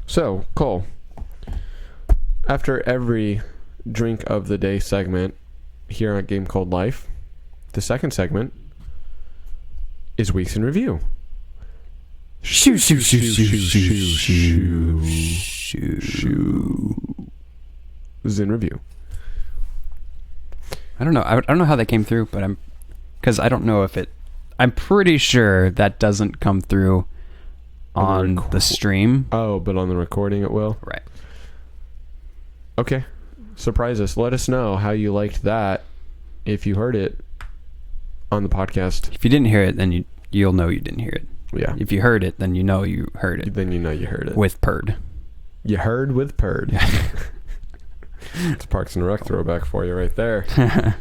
So, Cole, after every drink of the day segment here on Game Called Life, the second segment is Weeks in Review. Shoo. This is in review. I don't know. I don't know how that came through, but because I don't know if it. I'm pretty sure that doesn't come through on the stream. Oh, but on the recording it will? Right. Okay. Surprise us. Let us know how you liked that if you heard it on the podcast. If you didn't hear it, then you'll know you didn't hear it. Yeah. If you heard it, then you know you heard it. Then you know you heard it. With Purd. You heard with Purd. It's Parks and Rec throwback for you right there.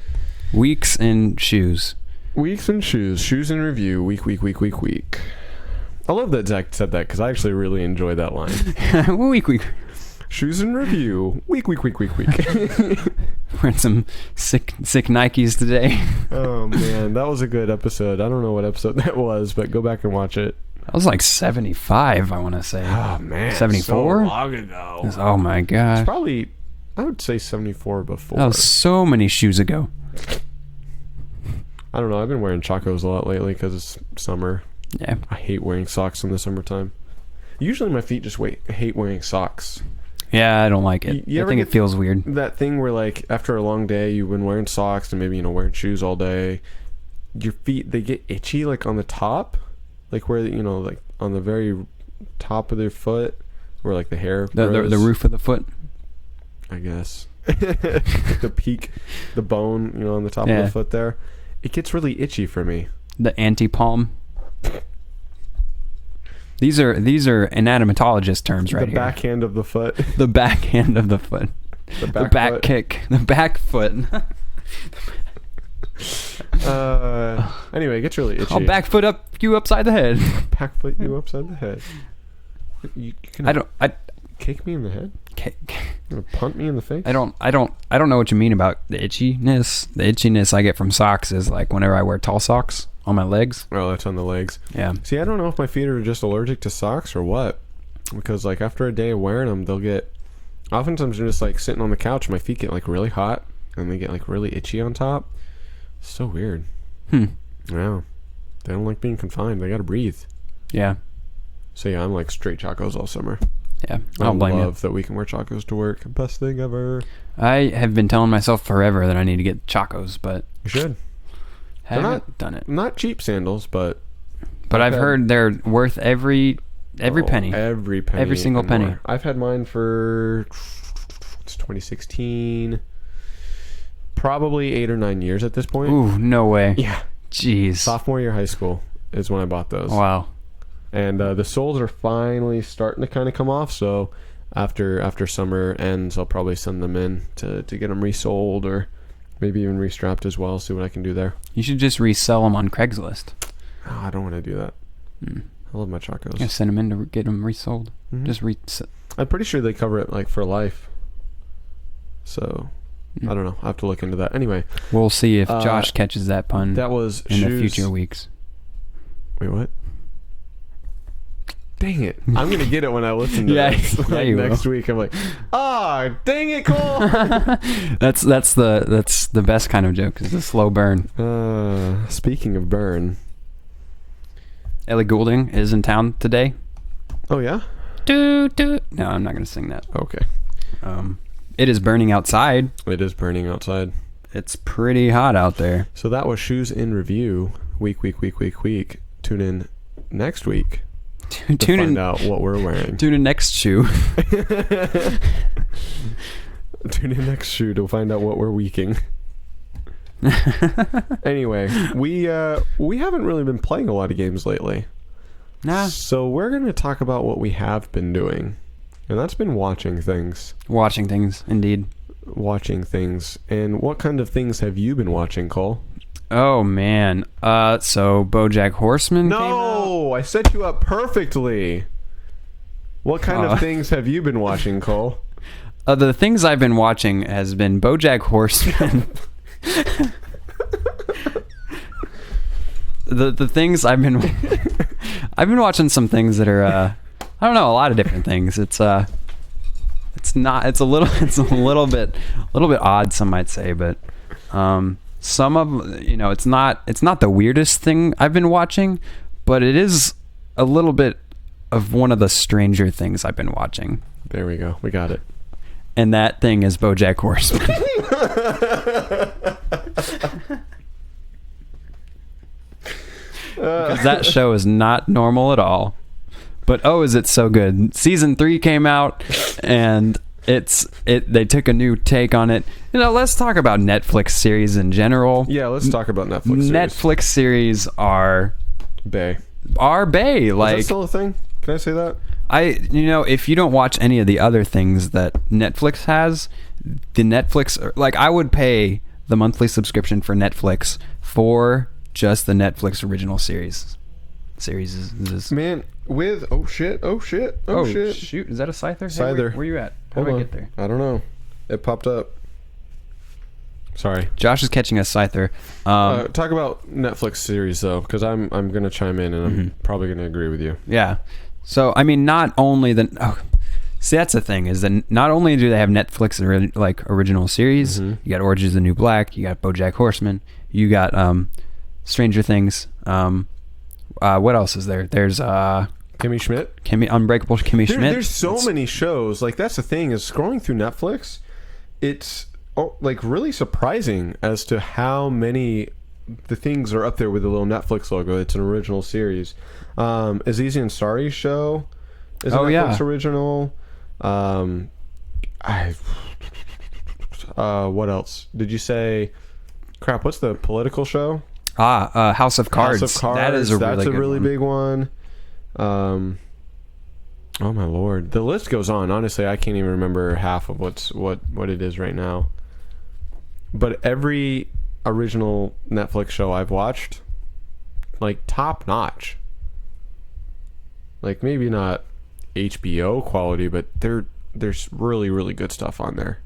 Weeks in shoes. Weeks in shoes. Shoes in review. Week. I love that Zach said that because I actually really enjoy that line. Week. Shoes in review. Week. Wearing some sick Nikes today. Oh man, that was a good episode. I don't know what episode that was, but go back and watch it. That was like 75, I want to say. Oh man, 74? So long ago. Oh my god. It's probably, I would say 74 before. That was so many shoes ago. I don't know. I've been wearing Chacos a lot lately because it's summer. Yeah. I hate wearing socks in the summertime. Usually my feet just hate wearing socks. Yeah, I don't like it. I think it feels weird. That thing where like after a long day you've been wearing socks and maybe wearing shoes all day, your feet they get itchy like on the top, like where like on the very top of their foot where like the hair grows. The roof of the foot, I guess. The peak, the bone on the top of the foot there, it gets really itchy for me. The anti-palm. These are anatomatologist terms right here. The backhand of the foot. The backhand of the foot. The back foot. kick. The back foot. Anyway, it gets really itchy. I'll back foot up you upside the head. Back foot you upside the head. You can kick me in the head? Kick. You gonna punt me in the face? I don't know what you mean about the itchiness. The itchiness I get from socks is like whenever I wear tall socks on my legs. Oh, that's on the legs. Yeah. See, I don't know if my feet are just allergic to socks or what. Because like after a day of wearing them, they'll get... Oftentimes I'm just like sitting on the couch, my feet get like really hot and they get like really itchy on top. It's so weird. Yeah. They don't like being confined. They gotta breathe. Yeah. So yeah, I'm like straight Chacos all summer. Yeah. I don't blame you. I love that we can wear Chacos to work. Best thing ever. I have been telling myself forever that I need to get Chacos, but... You should. Haven't done it. Not cheap sandals, but I've heard they're worth every penny. Every penny. Every single penny. More. I've had mine for... It's 2016... Probably 8 or 9 years at this point. Ooh, no way. Yeah. Jeez. Sophomore year high school is when I bought those. Wow. And the soles are finally starting to kind of come off, so after summer ends, I'll probably send them in to get them resold or maybe even restrapped as well, see what I can do there. You should just resell them on Craigslist. Oh, I don't want to do that. I love my Chacos. Yeah, send them in to get them resold. Mm-hmm. I'm pretty sure they cover it like for life. So... I don't know. I have to look into that. Anyway. We'll see if Josh catches that pun that was in the future weeks. Wait, what? Dang it. I'm going to get it when I listen to this. Yeah, you next will. week. I'm like, dang it, Cole. That's the best kind of joke. It's a slow burn. Speaking of burn. Ellie Goulding is in town today. Oh, yeah? No, I'm not going to sing that. Okay. It is burning outside. It is burning outside. It's pretty hot out there. So that was Shoes in Review. Week. Tune in next week to find out what we're wearing. Tune in next shoe. Tune in next shoe to find out what we're weeking. Anyway, we haven't really been playing a lot of games lately. Nah. So we're going to talk about what we have been doing. And that's been watching things. Watching things, indeed. Watching things. And what kind of things have you been watching, Cole? Oh, man. So BoJack Horseman came out? No! I set you up perfectly. What kind of things have you been watching, Cole? The things I've been watching has been BoJack Horseman. the things I've been watching some things that are I don't know, a lot of different things. It's a little bit odd, some might say, but some of, it's not the weirdest thing I've been watching, but it is a little bit of one of the stranger things I've been watching. There we go. We got it. And that thing is BoJack Horseman. Because that show is not normal at all. But oh, is it so good. Season 3 came out, and they took a new take on it. Let's talk about Netflix series in general. Yeah, let's talk about Netflix series. Netflix series are bae. Like, is that still a thing? Can I say that? If you don't watch any of the other things that Netflix has, the Netflix, like, I would pay the monthly subscription for Netflix for just the Netflix original series. Man, with oh shit, shit. Shoot, is that a Scyther? Scyther. Hey, where you at? How do I get there? I don't know. It popped up. Sorry. Josh is catching a Scyther. Talk about Netflix series though, because I'm gonna chime in and I'm probably gonna agree with you. Yeah. So I mean, not only see, that's the thing, is that not only do they have Netflix original series, you got Orange is the New Black, you got BoJack Horseman, you got Stranger Things. What else is there? There's Kimmy Schmidt. Unbreakable Kimmy Schmidt. There's so many shows. Like, that's the thing, is scrolling through Netflix, it's really surprising as to how many the things are up there with the little Netflix logo. It's an original series. Aziz Ansari's show is a Netflix original. What else? Did you say? Crap, what's the political show? House of Cards. House of Cards. That is a really big one. Oh my lord, the list goes on. Honestly, I can't even remember half of what it is right now. But every original Netflix show I've watched, like, top notch. Like, maybe not HBO quality, but there's really, really good stuff on there.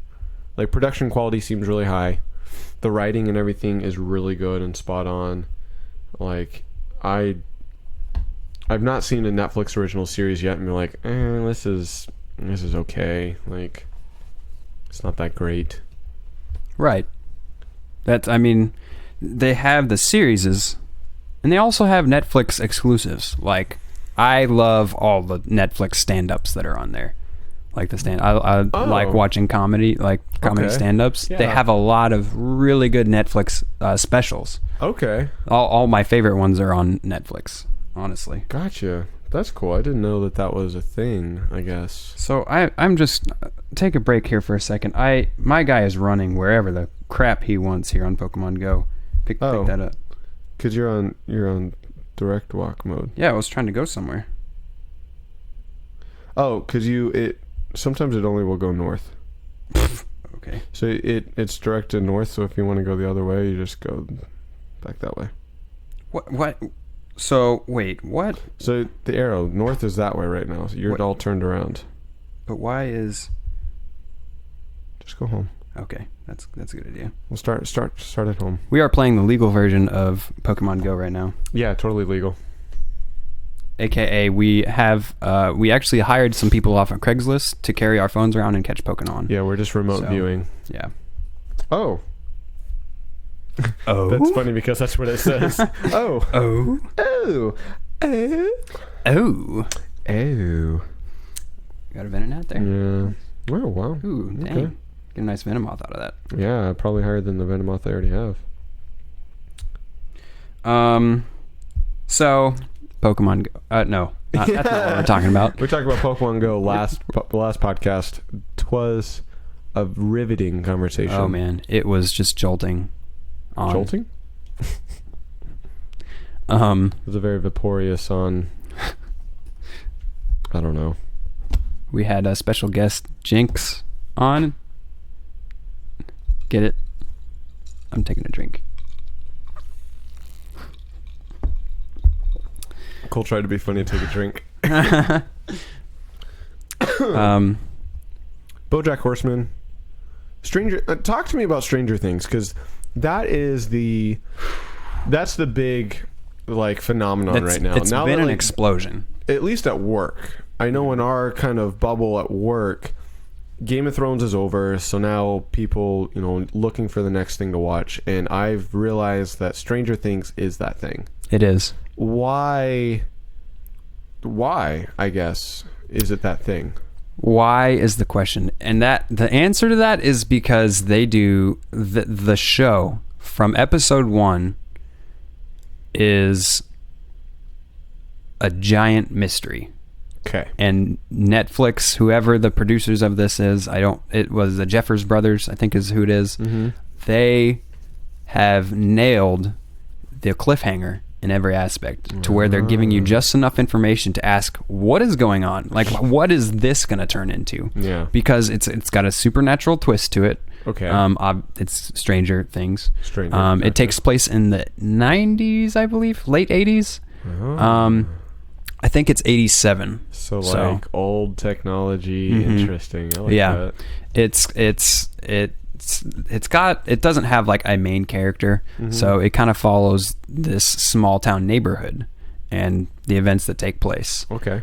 Like, production quality seems really high. The writing and everything is really good and spot on. Like, I've not seen a Netflix original series yet and be like, this is okay. Like, it's not that great. Right. They have the series, and they also have Netflix exclusives. Like, I love all the Netflix stand-ups that are on there. Like I like watching comedy stand-ups. Yeah. They have a lot of really good Netflix specials. Okay. All my favorite ones are on Netflix, honestly. Gotcha. That's cool. I didn't know that was a thing, I guess. So I'm just take a break here for a second. My guy is running wherever the crap he wants here on Pokemon Go. Pick that up. Cause you're on direct walk mode. Yeah, I was trying to go somewhere. Oh, cause sometimes it only will go north. Okay. So it's directed north. So if you want to go the other way, you just go back that way. What? So wait, what? So the arrow north is that way right now. So you're all turned around. But why is? Just go home. Okay, that's a good idea. We'll start at home. We are playing the legal version of Pokemon Go right now. Yeah, totally legal. AKA, we actually hired some people off of Craigslist to carry our phones around and catch Pokemon. Yeah, we're just remote viewing. Yeah. Oh. That's funny because that's what it says. Oh. Oh. Oh. Oh. Oh. Oh. Got a Venonat there? Yeah. Oh, wow. Ooh, dang. Okay. Get a nice Venomoth out of that. Yeah, probably higher than the Venomoth I already have. So, Pokemon Go. No, that's not what we're talking about. We're talking about Pokemon Go last podcast. 'Twas a riveting conversation. Oh, man. It was just jolting. Jolting? It was a very vaporous on... I don't know. We had a special guest, Jinx, on. Get it? I'm taking a drink. Cole tried to be funny and take a drink. BoJack Horseman. Talk to me about Stranger Things, because that's the big phenomenon right now. It's been an explosion. At least at work. I know in our kind of bubble at work, Game of Thrones is over, so now people, looking for the next thing to watch, and I've realized that Stranger Things is that thing. It is. Why, I guess, is it that thing? Why is the question. And that the answer to that is because they do the show from episode 1 is a giant mystery. Okay. And Netflix, whoever the producers of this is, it was the Jeffers brothers, I think is who it is. Mm-hmm. They have nailed the cliffhanger in every aspect to where they're giving you just enough information to ask what is going on, like what is this going to turn into? Yeah, because it's got a supernatural twist to it. Okay. It's Stranger Things. Gotcha. It takes place in the 90s, I believe, late 80s. I think it's 87. So like old technology. Mm-hmm. Interesting. I like that. It doesn't have like a main character, so it kind of follows this small town neighborhood and the events that take place. Okay.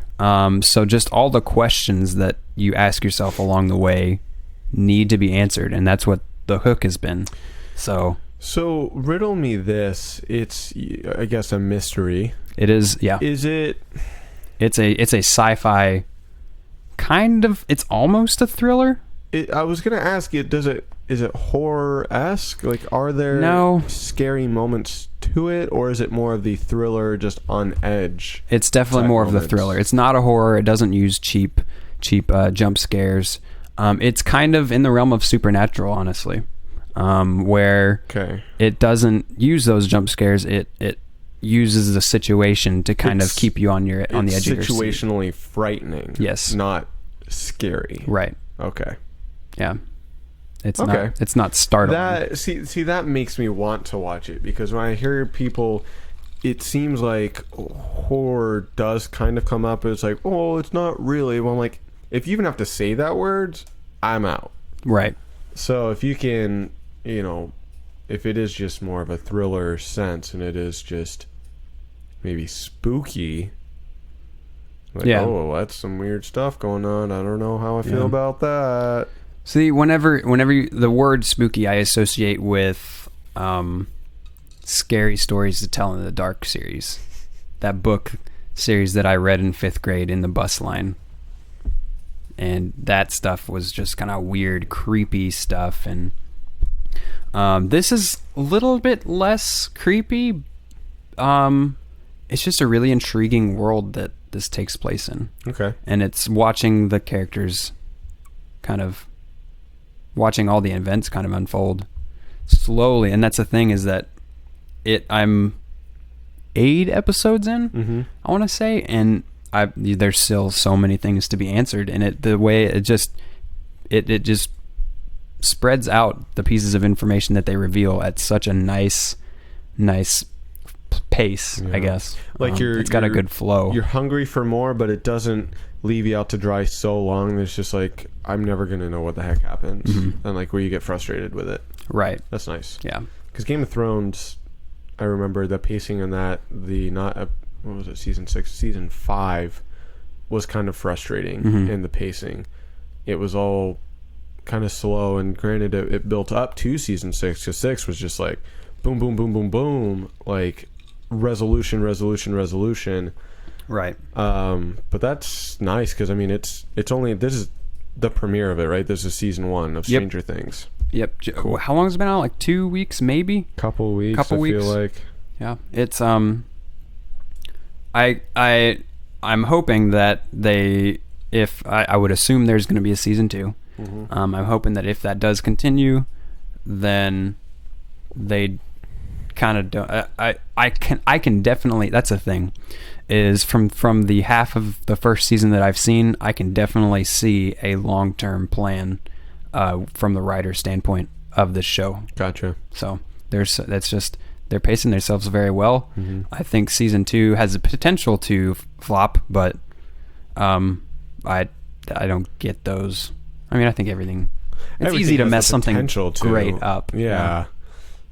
So just all the questions that you ask yourself along the way need to be answered, and that's what the hook has been. So riddle me this. It's, I guess, a mystery. It is, yeah. Is it? It's a sci-fi kind of. It's almost a thriller. I was gonna ask you. Is it horror-esque? Like, are there scary moments to it, or is it more of the thriller, just on edge? It's definitely more of the thriller. It's not a horror. It doesn't use cheap jump scares. It's kind of in the realm of supernatural, honestly, where it doesn't use those jump scares. It uses the situation to kind of keep you on the edge of your seat. Situationally frightening. Yes. Not scary. Right. Okay. Yeah. It's not startling. That makes me want to watch it, because when I hear people, it seems like horror does kind of come up. It's like, oh, it's not really. Well, I'm like, if you even have to say that word, I'm out. Right. So if you can, if it is just more of a thriller sense and it is just maybe spooky, like, oh, that's some weird stuff going on. I don't know how I feel about that. See, whenever the word spooky I associate with Scary Stories to Tell in the Dark series. That book series that I read in 5th grade in the bus line. And that stuff was just kind of weird, creepy stuff. And this is a little bit less creepy. It's just a really intriguing world that this takes place in. Okay. And it's watching the characters watching all the events kind of unfold slowly. And that's the thing, is that I'm 8 episodes in, I want to say, and there's still so many things to be answered, and the way it just spreads out the pieces of information that they reveal at such a nice pace, I guess. Like it's got a good flow. You're hungry for more, but it doesn't leave you out to dry so long. It's just like, I'm never gonna know what the heck happens, and like where you get frustrated with it. Right. That's nice. Yeah. Because Game of Thrones, I remember the pacing in that. What was it? Season 6, season 5 was kind of frustrating in the pacing. It was all kind of slow, and granted, it built up to season 6, because 6 was just like boom, boom, boom, boom, boom, like resolution. Right. But that's nice, because I mean, this is the premiere of it, right? This is season 1 of Stranger Things. Yep. Cool. How long has it been out? Like 2 weeks, maybe? Couple weeks. I feel like. Yeah. It's I'm hoping that I would assume there's going to be a season 2. I'm hoping that if that does continue, then they kind of don't. I can definitely. That's a thing. Is from the half of the first season that I've seen, I can definitely see a long-term plan from the writer's standpoint of this show. Gotcha. So they're pacing themselves very well. I think season 2 has the potential to flop, but I don't get those. I mean, I think everything easy to mess something great up. Yeah.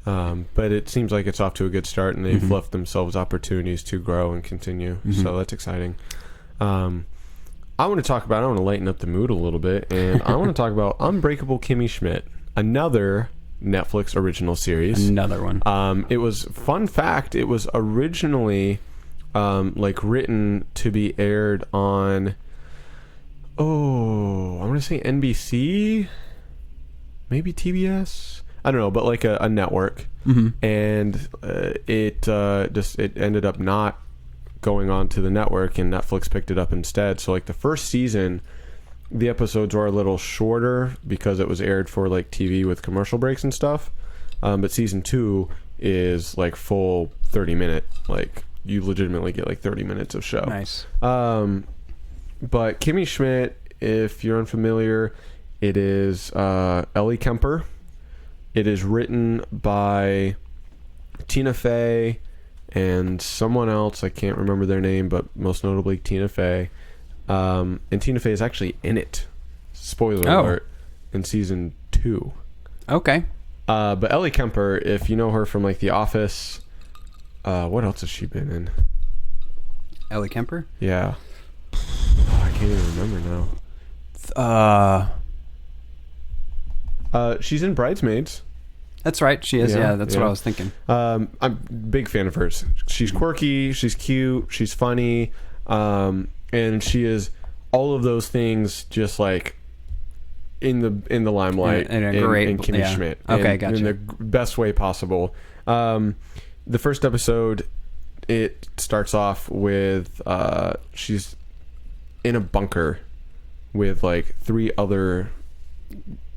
But it seems like it's off to a good start, and they've left themselves opportunities to grow and continue. So that's exciting. I want to lighten up the mood a little bit, and I want to talk about Unbreakable Kimmy Schmidt, another Netflix original series. Another one. It was, fun fact, it was originally like written to be aired on, I want to say NBC, maybe TBS. I don't know, but like a network. Mm-hmm. And it ended up not going on to the network, and Netflix picked it up instead. So like the first season, the episodes were a little shorter because it was aired for like TV with commercial breaks and stuff. But season 2 is like full 30-minute, like you legitimately get like 30 minutes of show. Nice. But Kimmy Schmidt, if you're unfamiliar, it is Ellie Kemper. It is written by Tina Fey and someone else. I can't remember their name, but most notably Tina Fey. And Tina Fey is actually in it. Spoiler alert. In season 2. Okay. But Ellie Kemper, if you know her from like The Office, what else has she been in? Ellie Kemper? Yeah. I can't even remember now. She's in Bridesmaids. That's right. She is. Yeah, that's what I was thinking. I'm a big fan of hers. She's quirky. She's cute. She's funny. And she is all of those things, just like in the limelight. In a great, in Kimmy Schmidt. Okay, gotcha. In the best way possible. The first episode, it starts off with she's in a bunker with like 3 other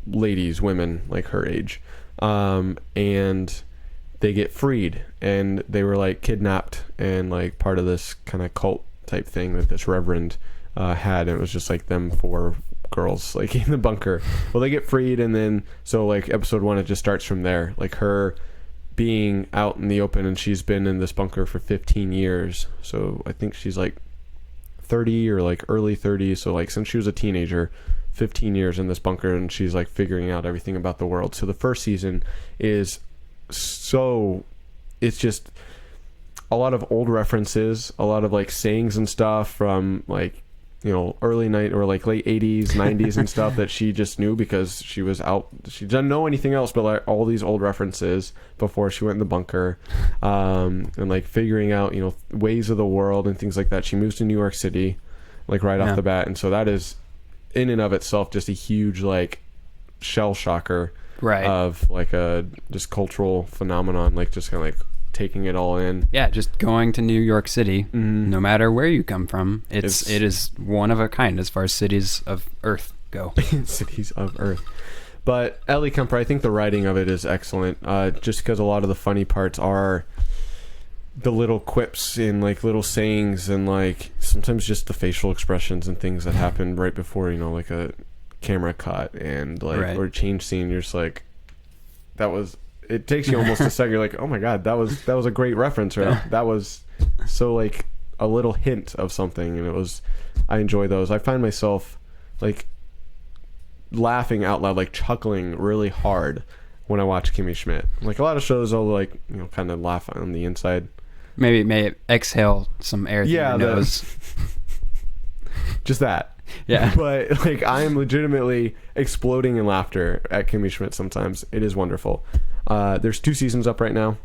women like her age. And they get freed, and they were like kidnapped and like part of this kind of cult type thing that this reverend had, and it was just like them 4 girls like in the bunker. Well, they get freed, and then so like episode 1, it just starts from there, like her being out in the open, and she's been in this bunker for 15 years. So I think she's like 30 or like early 30s, so like since she was a teenager, 15 years in this bunker, and she's like figuring out everything about the world. So the first season is it's just a lot of old references, a lot of like sayings and stuff from like, you know, early night or like late 80s 90s and stuff that she just knew because she was out. She didn't know anything else but like all these old references before she went in the bunker, and like figuring out, you know, ways of the world and things like that. She moves to New York City like right off the bat, and so that is in and of itself just a huge like shell shocker, right, of like a just cultural phenomenon, like just kind of like taking it all in. Yeah, just going to New York City, no matter where you come from, it is one of a kind as far as cities of Earth go. Cities of Earth. But Ellie Kemper, I think the writing of it is excellent, just because a lot of the funny parts are the little quips and like little sayings, and like sometimes just the facial expressions and things that happen right before, you know, like a camera cut and like or a change scene. You're just like, it takes you almost a second. You're like, oh my god, that was a great reference, right? That was so like a little hint of something, and I enjoy those. I find myself like laughing out loud, like chuckling really hard when I watch Kimmy Schmidt. Like a lot of shows, I'll like, you know, kind of laugh on the inside. Maybe exhale some air through your nose. Just that. Yeah. But like I am legitimately exploding in laughter at Kimmy Schmidt sometimes. It is wonderful. There's 2 seasons up right now.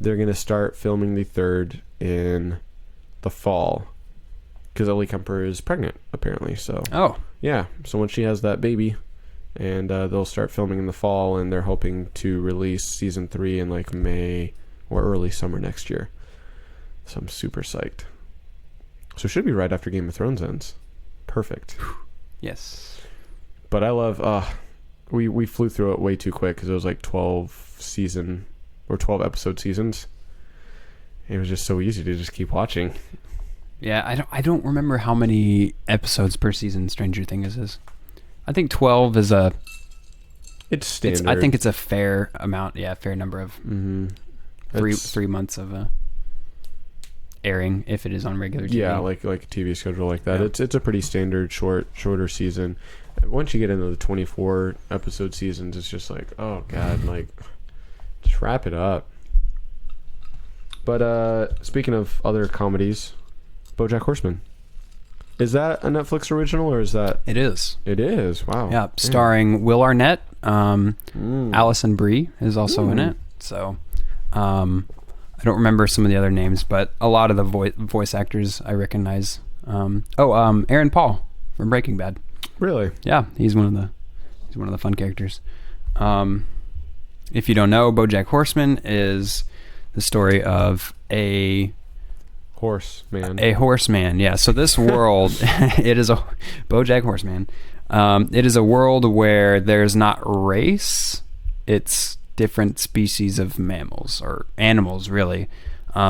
They're going to start filming the 3rd in the fall because Ellie Kemper is pregnant apparently. So yeah, so when she has that baby, and they'll start filming in the fall, and they're hoping to release season 3 in like May or early summer next year. So I'm super psyched. So it should be right after Game of Thrones ends. Perfect. Yes. But I love we flew through it way too quick because it was like 12 episode seasons. It was just so easy to just keep watching. Yeah, I don't remember how many episodes per season Stranger Things is. I think 12 is it's standard. I think it's a fair amount. Yeah, fair number of 3 months of airing if it is on regular TV. Yeah, like a TV schedule like that. Yeah. It's a pretty standard shorter season. Once you get into the 24 episode seasons, it's just like, oh god, like just wrap it up. But speaking of other comedies, BoJack Horseman. Is that a Netflix original or is that? It is. It is. Wow. Yeah, starring Will Arnett. Allison Brie is also in it. So, I don't remember some of the other names, but a lot of the voice actors I recognize. Aaron Paul from Breaking Bad. Really? Yeah, he's one of the fun characters. If you don't know, BoJack Horseman is the story of a horseman. Yeah. So this world, it is a BoJack Horseman. It is a world where there's not race; it's different species of mammals or animals, really.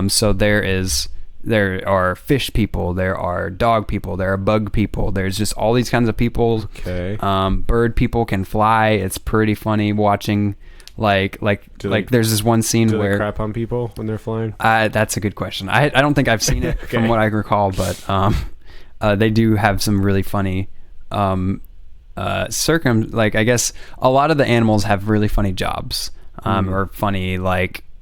So there are fish people, there are dog people, there are bug people. There's just all these kinds of people. Okay. Bird people can fly. It's pretty funny watching. There's this one scene where they crap on people when they're flying. That's a good question. I don't think I've seen it from what I recall, but they do have some really funny I guess a lot of the animals have really funny jobs or funny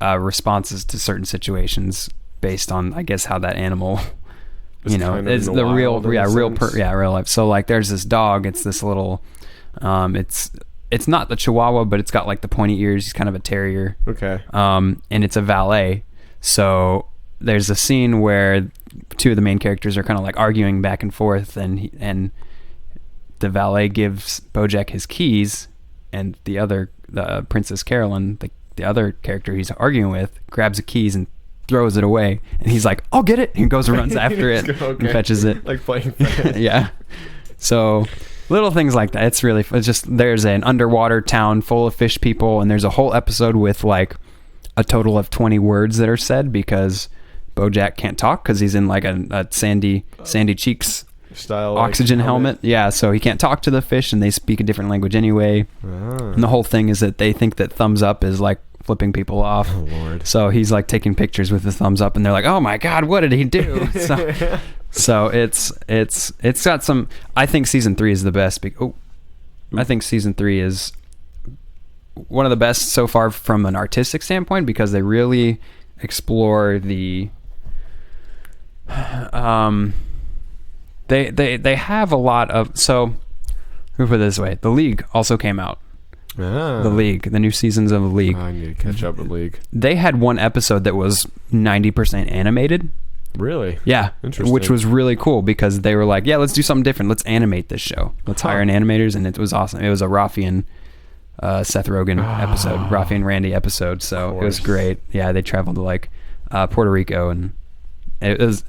responses to certain situations based on, I guess, how that animal it's the real life. So there's this dog. It's this little it's not the Chihuahua, but it's got the pointy ears. He's kind of a terrier. Okay. And it's a valet. So there's a scene where two of the main characters are kind of arguing back and forth, and the valet gives BoJack his keys, and the Princess Carolyn, the other character he's arguing with, grabs the keys and throws it away, and he's like, "I'll get it," and goes and runs after it and fetches it. Like playing fetch. Yeah. So little things like that. It's just there's an underwater town full of fish people, and there's a whole episode with a total of 20 words that are said because BoJack can't talk because he's in a sandy cheeks style oxygen helmet. Yeah, so he can't talk to the fish, and they speak a different language anyway. And the whole thing is that they think that thumbs up is flipping people off. Oh Lord. So he's taking pictures with his thumbs up, and they're like, "Oh my God, what did he do?" So it's got some. I think season 3 is the best. I think season 3 is one of the best so far from an artistic standpoint because they really explore the. They have a lot of. So let me put it this way: The League also came out. The League, the new seasons of The League. I need to catch up with League. They had one episode that was 90% animated. Really? Yeah. Interesting. Which was really cool because they were like, yeah, let's do something different. Let's animate this show. Let's hire an animators, and it was awesome. It was a Rafi and Seth Rogen episode, Rafi and Randy episode. So it was great. Yeah, they traveled to Puerto Rico, and it was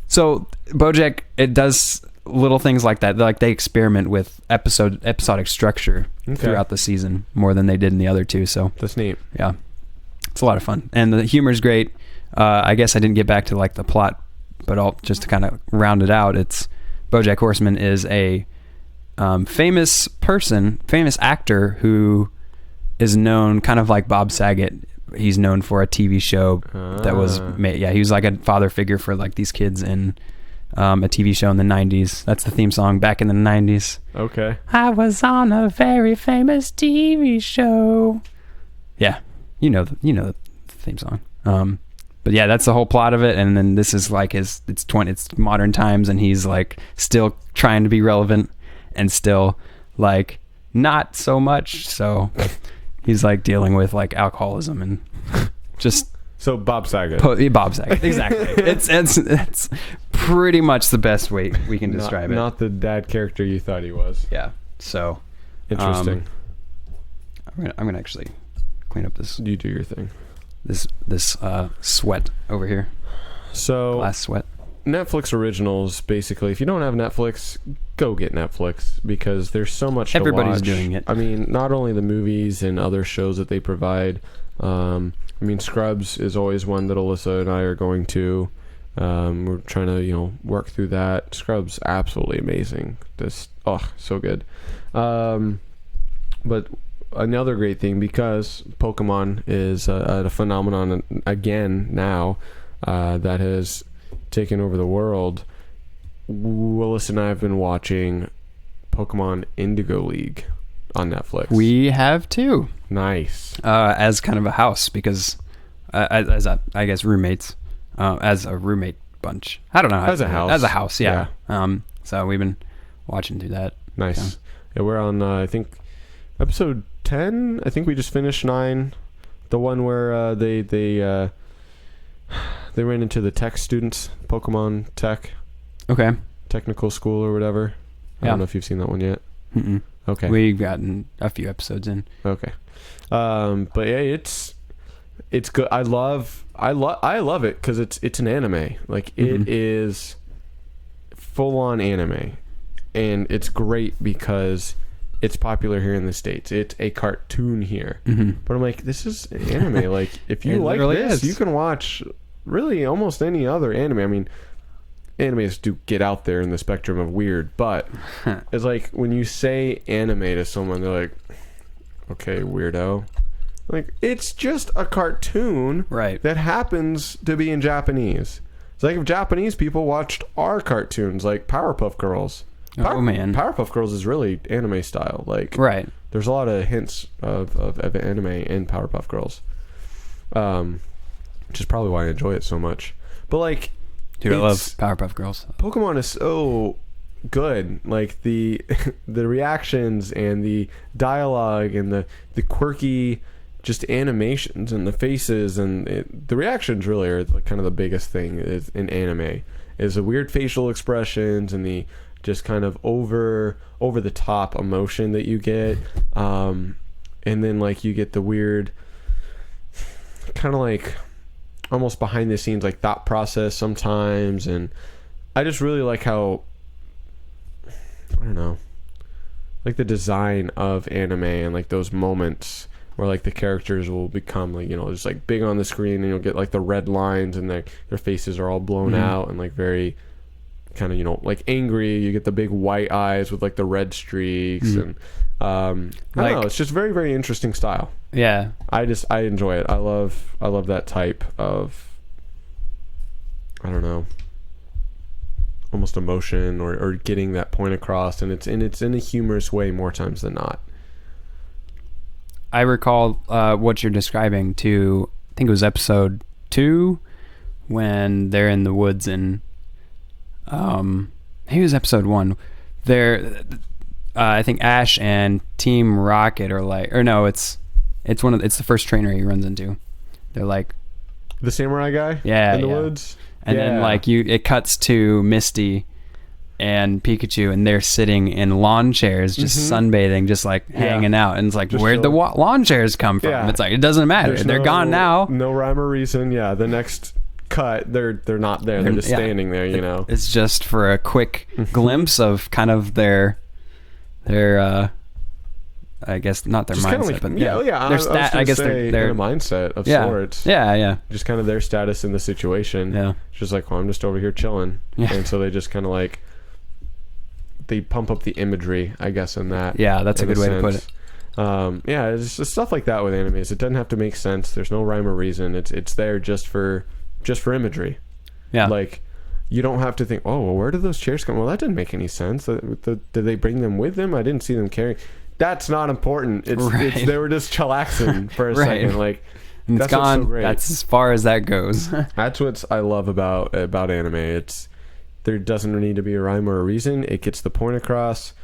so BoJack. It does little things like that. They experiment with episodic structure throughout the season more than they did in the other two. So that's neat. Yeah, it's a lot of fun, and the humor's great. I guess I didn't get back to the plot, but just to kind of round it out, it's BoJack Horseman is a famous actor who is known kind of like Bob Saget. He's known for a TV show that was made. Yeah, he was a father figure for these kids in a TV show in the 90s. That's the theme song back in the 90s. Okay. I was on a very famous TV show. Yeah, you know the theme song. But yeah, that's the whole plot of it. And then this is it's modern times, and he's still trying to be relevant and still not so much. So he's dealing with alcoholism and just. So Bob Saget. Bob Saget, exactly. It's pretty much the best way we can describe it. Not the dad character you thought he was. Yeah. So interesting. I'm gonna actually clean up this. You do your thing. This sweat over here. So glass sweat. Netflix originals, basically. If you don't have Netflix, go get Netflix because there's so much. Everybody's to watch. doing it. I mean, not only the movies and other shows that they provide. I mean, Scrubs is always one that Alyssa and I are going to. We're trying to, work through that. Scrubs, absolutely amazing. So good. But another great thing, because Pokemon is a phenomenon again now that has taken over the world. Willis and I have been watching Pokemon Indigo League on Netflix. We have too. Nice. As kind of a house, because I guess roommates, as a roommate bunch. I don't know. As a house. As a house, yeah. So we've been watching through that. Nice. So. Yeah, we're on I think episode 10. I think we just finished 9. The one where they ran into the tech students, Pokemon Tech. Okay. Technical school or whatever. I don't know if you've seen that one yet. Mm-mm. Okay. We've gotten a few episodes in. Okay. But yeah, it's good. I love it because it's an anime. Like it is full on anime, and it's great because it's popular here in the States. It's a cartoon here, but I'm like, this is anime. Like if you like this, you can watch really almost any other anime. I mean, animes do get out there in the spectrum of weird, but it's like when you say anime to someone, they're like, okay, weirdo. Like, it's just a cartoon that happens to be in Japanese. It's like if Japanese people watched our cartoons, like Powerpuff Girls. Man. Powerpuff Girls is really anime style. Like, there's a lot of hints of anime in Powerpuff Girls. Which is probably why I enjoy it so much. But, like... Dude, I love Powerpuff Girls. Pokemon is so good. Like, the reactions and the dialogue and the quirky... just animations and the faces and the reactions really are kind of the biggest thing is in anime is the weird facial expressions and the just kind of over the top emotion that you get, and then like you get the weird kind of like almost behind the scenes like thought process sometimes. And I just really like how, I don't know, like the design of anime and like those moments where like the characters will become like, you know, just like big on the screen, and you'll get like the red lines and their faces are all blown out and like very kind of, you know, like angry. You get the big white eyes with like the red streaks and I don't know, it's just very, very interesting style. Yeah. I enjoy it. I love that type of, I don't know, almost emotion or getting that point across, and it's in a humorous way more times than not. I recall what you're describing to, I think it was episode 2 when they're in the woods, and maybe it was episode 1. I think Ash and Team Rocket are like, or no, it's the first trainer he runs into. They're like the samurai guy, in the woods, and then like it cuts to Misty and Pikachu, and they're sitting in lawn chairs, just sunbathing, just like hanging out, and it's like, where'd the lawn chairs come from? It's like, it doesn't matter. They're gone now. No rhyme or reason. Yeah, the next cut, they're not there. They're just standing there. You know, it's just for a quick glimpse of kind of their I guess not their just mindset, like, but I guess their mindset of sorts. Yeah. Just kind of their status in the situation. Yeah, just like, well, I'm just over here chilling, and so they just kind of like. They pump up the imagery, I guess, in that. Yeah, that's a good way to put it. It's just stuff like that with animes. It doesn't have to make sense. There's no rhyme or reason. It's there just for imagery. Yeah. Like, you don't have to think, oh, well, where did those chairs come? Well, that didn't make any sense. Did they bring them with them? I didn't see them carrying. That's not important. It's they were just chillaxing for a second. Like, and that's it's gone. What's so great. That's as far as that goes. That's what I love about anime. There doesn't need to be a rhyme or a reason. It gets the point across,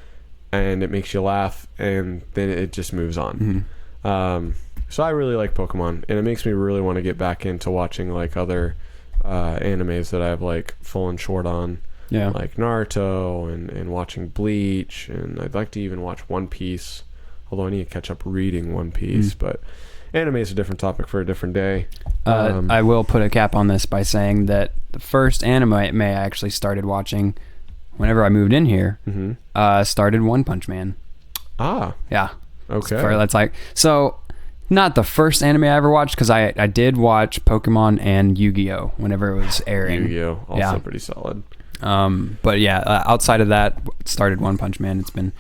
and it makes you laugh, and then it just moves on. So I really like Pokemon, and it makes me really want to get back into watching like other animes that I have like full and short on, like Naruto and watching Bleach, and I'd like to even watch One Piece, although I need to catch up reading One Piece, but anime is a different topic for a different day. I will put a cap on this by saying that the first anime I actually started watching whenever I moved in here started One Punch Man. Ah. Yeah. Okay. That's like, so not the first anime I ever watched, because I did watch Pokemon and Yu-Gi-Oh! Whenever it was airing. Yu-Gi-Oh! Also pretty solid. But yeah, outside of that, started One Punch Man. It's been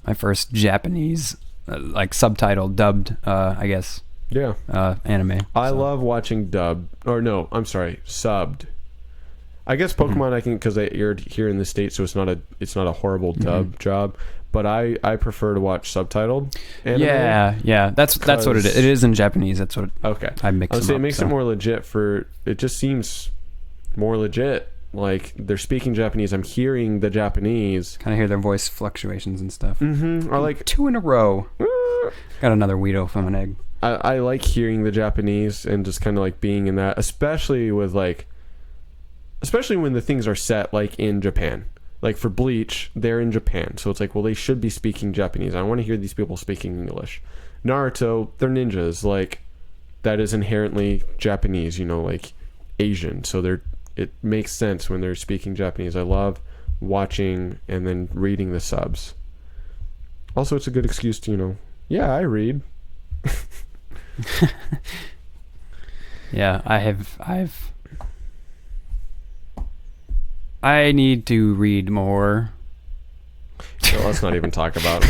my first Japanese like subtitled, dubbed, I guess. Yeah. Anime. I love watching subbed. I guess Pokemon I can, because they aired here in the States, so it's not a horrible dub job. But I prefer to watch subtitled anime. Yeah. That's what it is. It is in Japanese. That's what. Okay. I mix. It makes it more legit. It just seems more legit like they're speaking Japanese. I'm hearing the Japanese. Kind of hear their voice fluctuations and stuff. Or like 2 in a row. Got another Weedo from an egg. I like hearing the Japanese and just kind of like being in that, especially when the things are set like in Japan. Like for Bleach, they're in Japan, so it's like, well, they should be speaking Japanese. I want to hear these people speaking English. Naruto, they're ninjas, like that is inherently Japanese, like Asian. So it makes sense when they're speaking Japanese. I love watching and then reading the subs. Also, it's a good excuse to, I read. Yeah, I need to read more. So let's not even talk about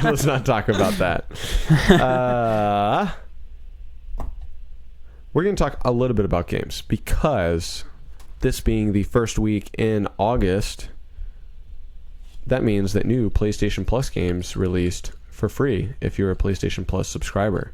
let's not talk about that. We're going to talk a little bit about games because this being the first week in August, that means that new PlayStation Plus games released for free if you're a PlayStation Plus subscriber.